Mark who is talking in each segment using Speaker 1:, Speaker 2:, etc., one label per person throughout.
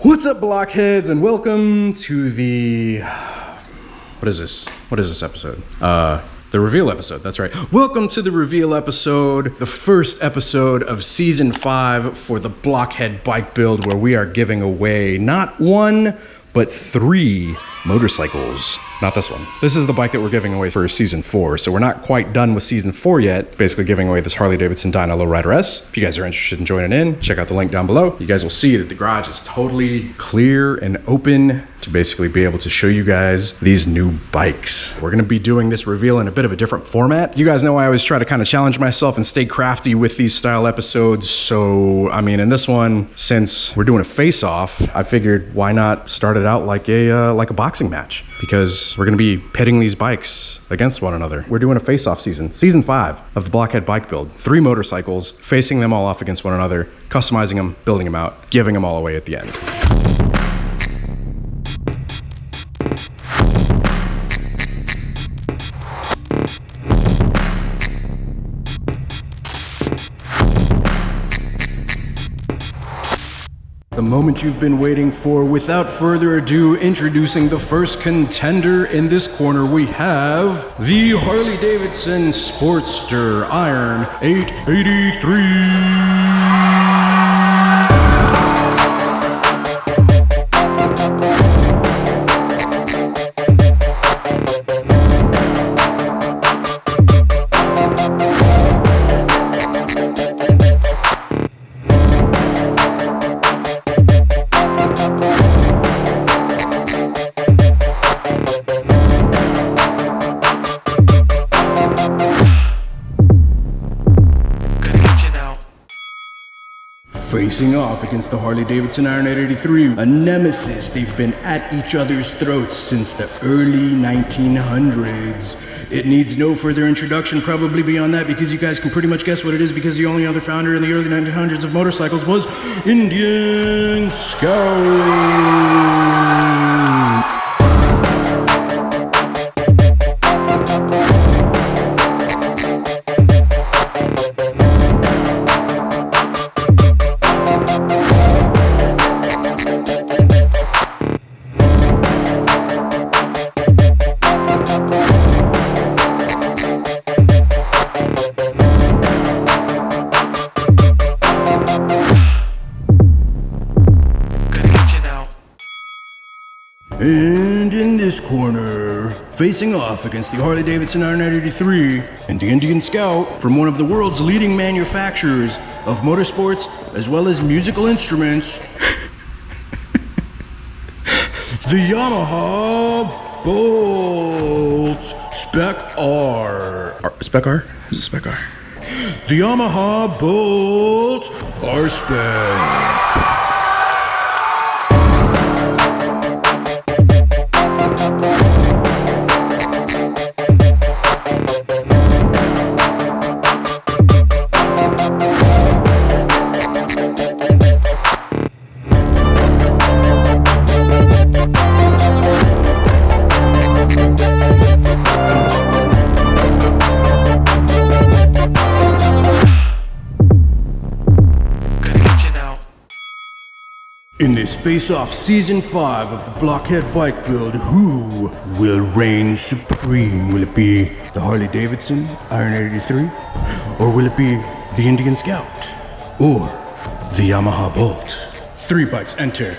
Speaker 1: What's up, Blockheads, and welcome to the... What is this episode? The reveal episode, that's right. Welcome to the reveal episode, the first episode of season 5 for the Blockhead bike build, where we are giving away not 1, but 3 motorcycles. Not this one. This is the bike that we're giving away for season 4. So we're not quite done with season 4 yet. Basically giving away this Harley-Davidson Low Rider S. If you guys are interested in joining in, check out the link down below. You guys will see that the garage is totally clear and open to basically be able to show you guys these new bikes. We're gonna be doing this reveal in a bit of a different format. You guys know I always try to kind of challenge myself and stay crafty with these style episodes. So, I mean, in this one, since we're doing a face-off, I figured why not start it out like a boxing match? Because we're gonna be pitting these bikes against one another. We're doing a face-off season 5 of the Blockhead bike build. 3 motorcycles, facing them all off against one another, customizing them, building them out, giving them all away at the end. The moment you've been waiting for. Without further ado, introducing the first contender in this corner, we have the Harley-Davidson Sportster Iron 883. Facing off against the Harley-Davidson Iron 883, a nemesis. They've been at each other's throats since the early 1900s. It needs no further introduction, probably beyond that, because you guys can pretty much guess what it is, because the only other founder in the early 1900s of motorcycles was Indian Scout. And in this corner, facing off against the Harley-Davidson Iron 883 and the Indian Scout from one of the world's leading manufacturers of motorsports as well as musical instruments, the Yamaha Bolt Spec R. Spec R? Is it Spec R? The Yamaha Bolt R Spec. In this face-off season 5 of the Blockhead bike build, who will reign supreme? Will it be the Harley-Davidson Iron 883? Or will it be the Indian Scout? Or the Yamaha Bolt? 3 bikes enter.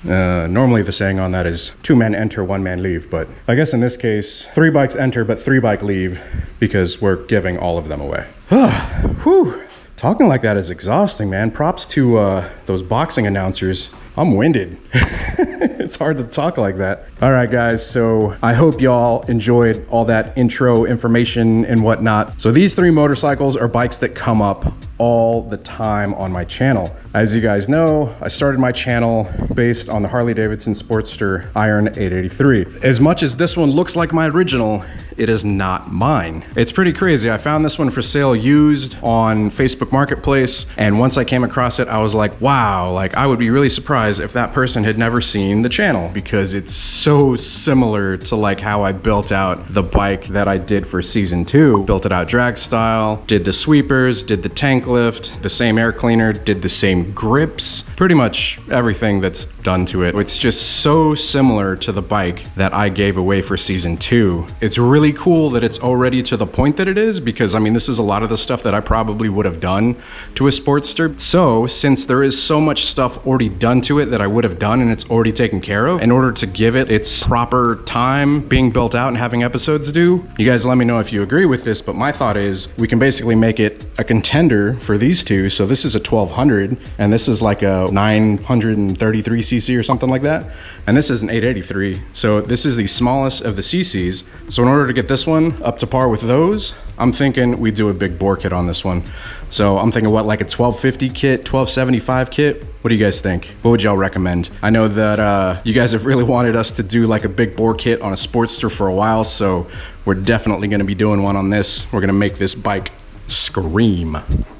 Speaker 1: Normally the saying on that is 2 men enter, 1 man leave, but I guess in this case, 3 bikes enter, but 3 bike leave, because we're giving all of them away. Whew. Talking like that is exhausting, man. Props to those boxing announcers. I'm winded. It's hard to talk like that. All right, guys, so I hope y'all enjoyed all that intro information and whatnot. So these 3 motorcycles are bikes that come up all the time on my channel. As you guys know, I started my channel based on the Harley-Davidson Sportster Iron 883. As much as this one looks like my original, it is not mine. It's pretty crazy. I found this one for sale used on Facebook Marketplace, and once I came across it, I was like, wow, like I would be really surprised if that person had never seen the channel, because it's so similar to like how I built out the bike that I did for season 2. Built it out drag style, did the sweepers, did the tankless,
Speaker 2: lift, the same air cleaner, did the same grips, pretty much everything that's done to it. It's just so similar to the bike that I gave away for season 2. It's really cool that it's already to the point that it is, because I mean, this is a lot of the stuff that I probably would have done to a Sportster. So since there is so much stuff already done to it that I would have done and it's already taken care of, in order to give it its proper time being built out and having episodes due, you guys let me know if you agree with this, but my thought is we can basically make it a contender for these two. So this is a 1200 and this is like a 933cc or something like that, and this is an 883. So this is the smallest of the cc's. So in order to get this one up to par with those, I'm thinking we do a big bore kit on this one. So I'm thinking what, like a 1250 kit, 1275 kit? What do you guys think? What would y'all recommend? I know that you guys have really wanted us to do like a big bore kit on a Sportster for a while, so we're definitely gonna be doing one on this. We're gonna make this bike scream.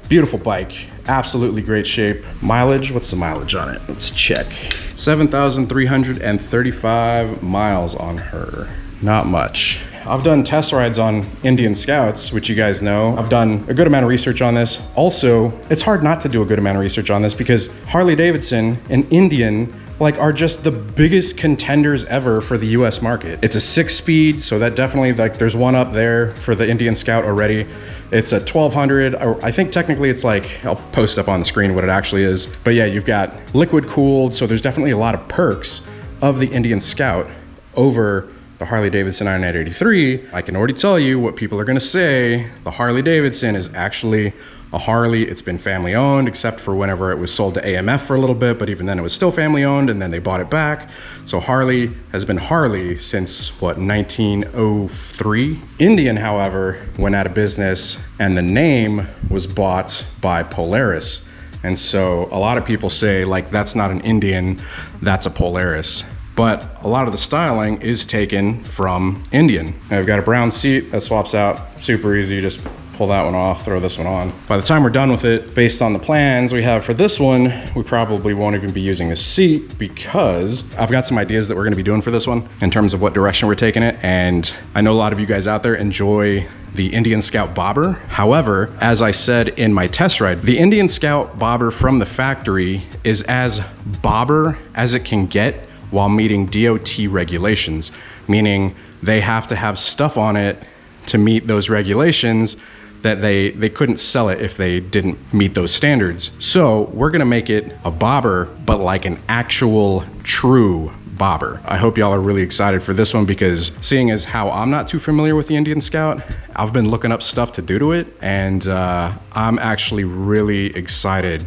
Speaker 2: Beautiful bike, absolutely great shape. Mileage, what's the mileage on it? Let's check. 7,335 miles on her. Not much. I've done test rides on Indian Scouts, which you guys know. I've done a good amount of research on this. Also, it's hard not to do a good amount of research on this because Harley-Davidson and Indian like are just the biggest contenders ever for the US market. It's a 6-speed, so that definitely, like, there's one up there for the Indian Scout already. It's a 1200, or I think technically it's like, I'll post up on the screen what it actually is. But yeah, you've got liquid cooled, so there's definitely a lot of perks of the Indian Scout over the Harley-Davidson Iron 883. I can already tell you what people are gonna say. The Harley-Davidson is actually a Harley. It's been family owned, except for whenever it was sold to AMF for a little bit, but even then it was still family owned, and then they bought it back. So Harley has been Harley since, what, 1903? Indian, however, went out of business, and the name was bought by Polaris. And so a lot of people say, like, that's not an Indian, that's a Polaris. But a lot of the styling is taken from Indian. I've got a brown seat that swaps out super easy. Just pull that one off, throw this one on. By the time we're done with it, based on the plans we have for this one, we probably won't even be using the seat, because I've got some ideas that we're gonna be doing for this one in terms of what direction we're taking it. And I know a lot of you guys out there enjoy the Indian Scout bobber. However, as I said in my test ride, the Indian Scout bobber from the factory is as bobber as it can get while meeting DOT regulations, meaning they have to have stuff on it to meet those regulations that they couldn't sell it if they didn't meet those standards. So we're gonna make it a bobber, but like an actual true bobber. I hope y'all are really excited for this one, because seeing as how I'm not too familiar with the Indian Scout, I've been looking up stuff to do to it, and I'm actually really excited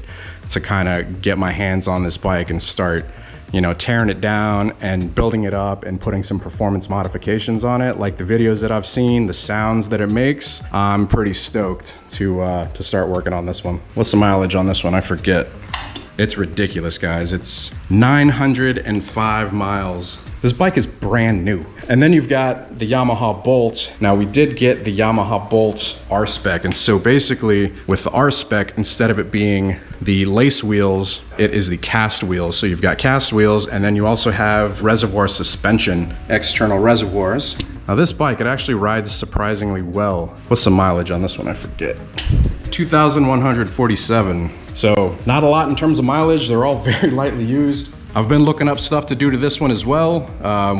Speaker 2: to kind of get my hands on this bike and start, you know, tearing it down and building it up and putting some performance modifications on it. Like the videos that I've seen, the sounds that it makes, I'm pretty stoked to start working on this one. What's the mileage on this one? I forget. It's ridiculous, guys. It's 905 miles. This bike is brand new. And then you've got the Yamaha Bolt. Now, we did get the Yamaha Bolt R-Spec, and so basically with the R-Spec, instead of it being the lace wheels, it is the cast wheels. So you've got cast wheels, and then you also have reservoir suspension, external reservoirs. Now this bike, it actually rides surprisingly well. What's the mileage on this one? I forget. 2,147. So not a lot in terms of mileage. They're all very lightly used. I've been looking up stuff to do to this one as well.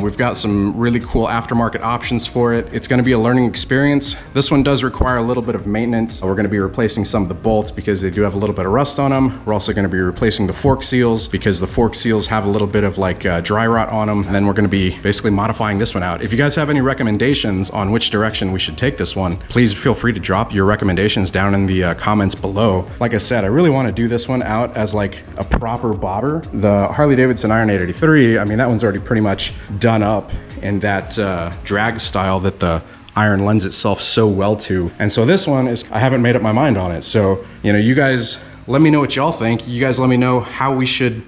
Speaker 2: We've got some really cool aftermarket options for it. It's gonna be a learning experience. This one does require a little bit of maintenance. We're gonna be replacing some of the bolts because they do have a little bit of rust on them. We're also gonna be replacing the fork seals because the fork seals have a little bit of like dry rot on them. And then we're gonna be basically modifying this one out. If you guys have any recommendations on which direction we should take this one, please feel free to drop your recommendations down in the comments below. Like I said, I really wanna do this one out as like a proper bobber. The Harley-Davidson Iron 883, I mean, that one's already pretty much done up in that drag style that the Iron lends itself so well to. And so this one is, I haven't made up my mind on it. So, you know, you guys let me know what y'all think. You guys let me know how we should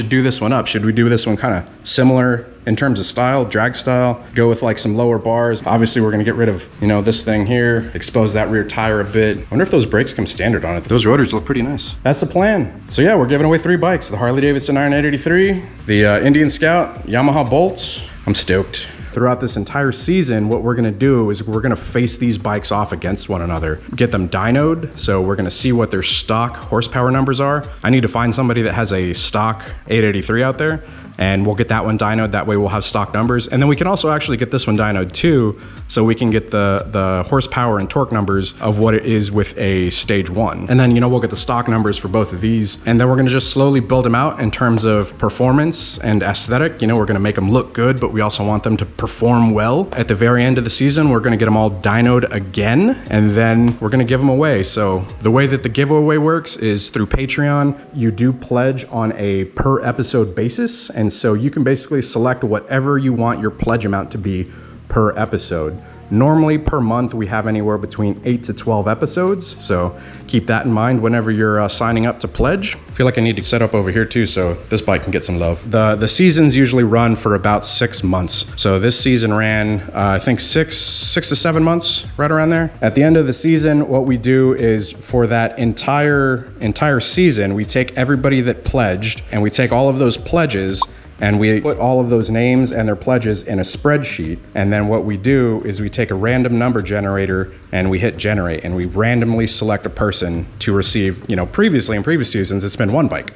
Speaker 2: do this one up. Should we do this one kind of similar in terms of style, drag style, go with like some lower bars? Obviously we're gonna get rid of, you know, this thing here, expose that rear tire a bit. I wonder if those brakes come standard on it. Those rotors look pretty nice. That's the plan. So yeah, we're giving away 3 bikes, the Harley-Davidson Iron 883, the Indian Scout, Yamaha Bolt. I'm stoked. throughout this entire season, what we're gonna do is we're gonna face these bikes off against one another, get them dynoed. So we're gonna see what their stock horsepower numbers are. I need to find somebody that has a stock 883 out there, and we'll get that one dynoed. That way we'll have stock numbers. And then we can also actually get this one dynoed too, so we can get the horsepower and torque numbers of what it is with a stage 1. And then, you know, we'll get the stock numbers for both of these. And then we're gonna just slowly build them out in terms of performance and aesthetic. You know, we're gonna make them look good, but we also want them to perform well. At the very end of the season, we're gonna get them all dynoed again, and then we're gonna give them away. So the way that the giveaway works is through Patreon. You do pledge on a per episode basis. And so you can basically select whatever you want your pledge amount to be per episode. Normally per month, we have anywhere between 8 to 12 episodes. So keep that in mind whenever you're signing up to pledge. I feel like I need to set up over here too, so this bike can get some love. The seasons usually run for about 6 months. So this season ran, I think six to 7 months, right around there. At the end of the season, what we do is for that entire season, we take everybody that pledged and we take all of those pledges and we put all of those names and their pledges in a spreadsheet. And then what we do is we take a random number generator and we hit generate, and we randomly select a person to receive, you know, previously in previous seasons, it's been one bike.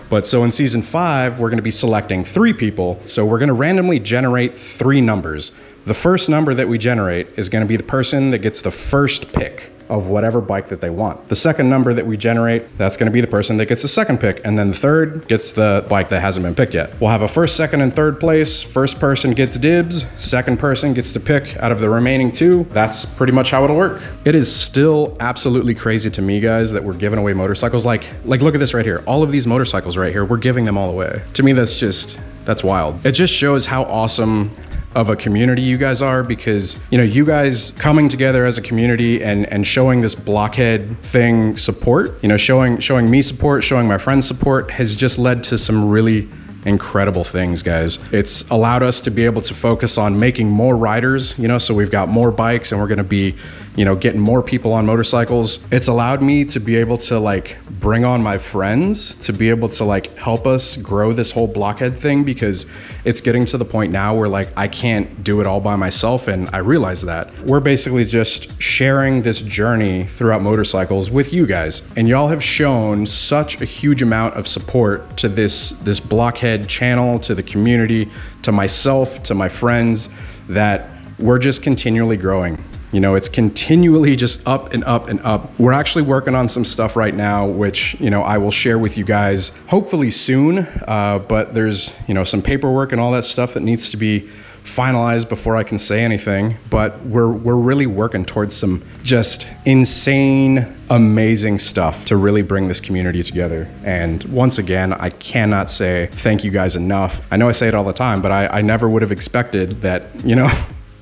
Speaker 2: But so in season 5, we're gonna be selecting 3 people. So we're gonna randomly generate 3 numbers. The first number that we generate is gonna be the person that gets the first pick of whatever bike that they want. The second number that we generate, that's gonna be the person that gets the second pick. And then the third gets the bike that hasn't been picked yet. We'll have a first, second, and third place. First person gets dibs. Second person gets to pick out of the remaining 2. That's pretty much how it'll work. It is still absolutely crazy to me, guys, that we're giving away motorcycles. Like look at this right here. All of these motorcycles right here, we're giving them all away. To me, that's wild. It just shows how awesome of a community you guys are, because, you know, you guys coming together as a community and showing this Blockhead thing support, you know, showing me support, showing my friends support, has just led to some really incredible things, guys. It's allowed us to be able to focus on making more riders, you know, so we've got more bikes and we're going to be, you know, getting more people on motorcycles. It's allowed me to be able to like bring on my friends to be able to like help us grow this whole Blockhead thing, because it's getting to the point now where like I can't do it all by myself, and I realize that. We're basically just sharing this journey throughout motorcycles with you guys, and y'all have shown such a huge amount of support to this Blockhead channel, to the community, to myself, to my friends, that we're just continually growing. You know, it's continually just up and up and up. We're actually working on some stuff right now, which, you know, I will share with you guys hopefully soon. But there's, you know, some paperwork and all that stuff that needs to be finalized before I can say anything. But we're really working towards some just insane, amazing stuff to really bring this community together. And once again, I cannot say thank you guys enough. I know I say it all the time, but I never would have expected that, you know,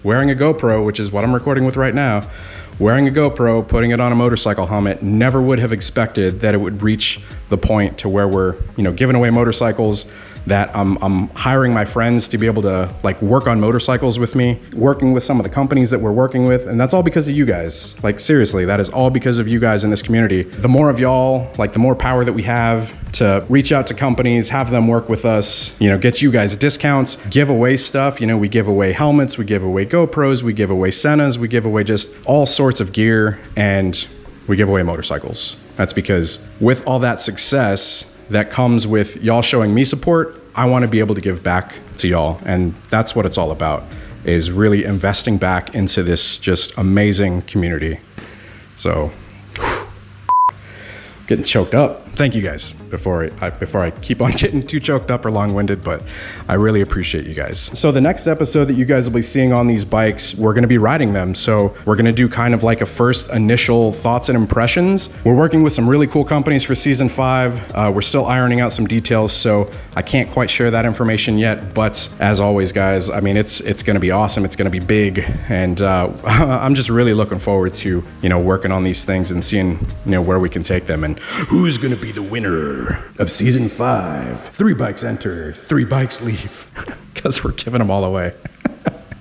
Speaker 2: wearing a GoPro, which is what I'm recording with right now, wearing a GoPro, putting it on a motorcycle helmet, never would have expected that it would reach the point to where we're, you know, giving away motorcycles, that I'm hiring my friends to be able to like work on motorcycles with me, working with some of the companies that we're working with. And that's all because of you guys. Like seriously, that is all because of you guys in this community. The more of y'all, like the more power that we have to reach out to companies, have them work with us, you know, get you guys discounts, give away stuff. You know, we give away helmets, we give away GoPros, we give away Sennas, we give away just all sorts of gear, and we give away motorcycles. That's because with all that success that comes with y'all showing me support, I want to be able to give back to y'all. And that's what it's all about, is really investing back into this just amazing community. So, getting choked up. Thank you guys before I keep on getting too choked up or long-winded, but I really appreciate you guys. So the next episode that you guys will be seeing on these bikes, we're gonna be riding them. So we're gonna do kind of like a first initial thoughts and impressions. We're working with some really cool companies for season 5. We're still ironing out some details, so I can't quite share that information yet, but as always, guys, I mean, it's gonna be awesome, it's gonna be big, and I'm just really looking forward to, you know, working on these things and seeing, you know, where we can take them and who's gonna be the winner of season 5. 3 bikes enter, 3 bikes leave, because we're giving them all away.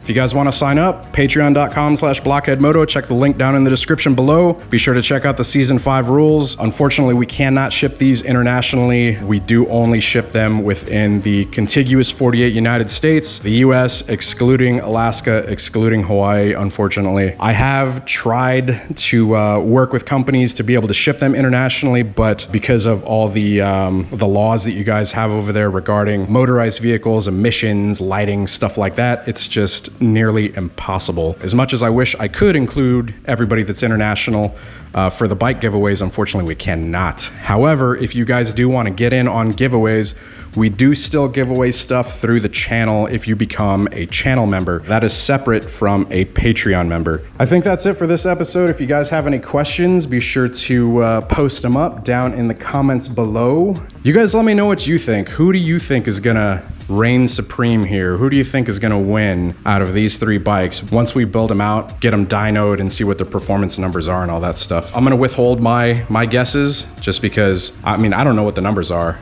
Speaker 2: If you guys want to sign up, patreon.com/blockheadmoto. Check the link down in the description below. Be sure to check out the Season 5 rules. Unfortunately, we cannot ship these internationally. We do only ship them within the contiguous 48 United States, the US, excluding Alaska, excluding Hawaii, unfortunately. I have tried to work with companies to be able to ship them internationally, but because of all the laws that you guys have over there regarding motorized vehicles, emissions, lighting, stuff like that, it's just nearly impossible. As much as I wish I could include everybody that's international for the bike giveaways, unfortunately we cannot. However, if you guys do want to get in on giveaways, we do still give away stuff through the channel if you become a channel member. That is separate from a Patreon member. I think that's it for this episode. If you guys have any questions, be sure to post them up down in the comments below. You guys let me know what you think. Who do you think is gonna reign supreme here? Who do you think is gonna win out of these 3 bikes once we build them out, get them dynoed, and see what the performance numbers are and all that stuff? I'm gonna withhold my guesses just because, I mean, I don't know what the numbers are.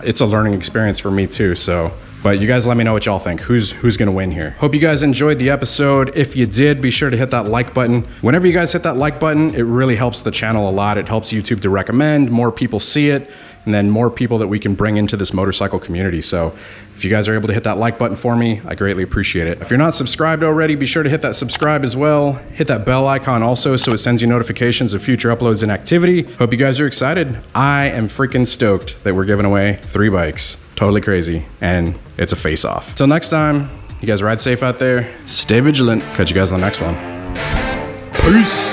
Speaker 2: It's a learning experience for me too, so. But you guys let me know what y'all think. Who's gonna win here? Hope you guys enjoyed the episode. If you did, be sure to hit that like button. Whenever you guys hit that like button, it really helps the channel a lot. It helps YouTube to recommend, more people see it, and then more people that we can bring into this motorcycle community. So if you guys are able to hit that like button for me, I greatly appreciate it. If you're not subscribed already, be sure to hit that subscribe as well. Hit that bell icon also so it sends you notifications of future uploads and activity. Hope you guys are excited. I am freaking stoked that we're giving away 3 bikes. Totally crazy, and it's a face-off. Till next time, you guys ride safe out there. Stay vigilant. Catch you guys on the next one.
Speaker 1: Peace.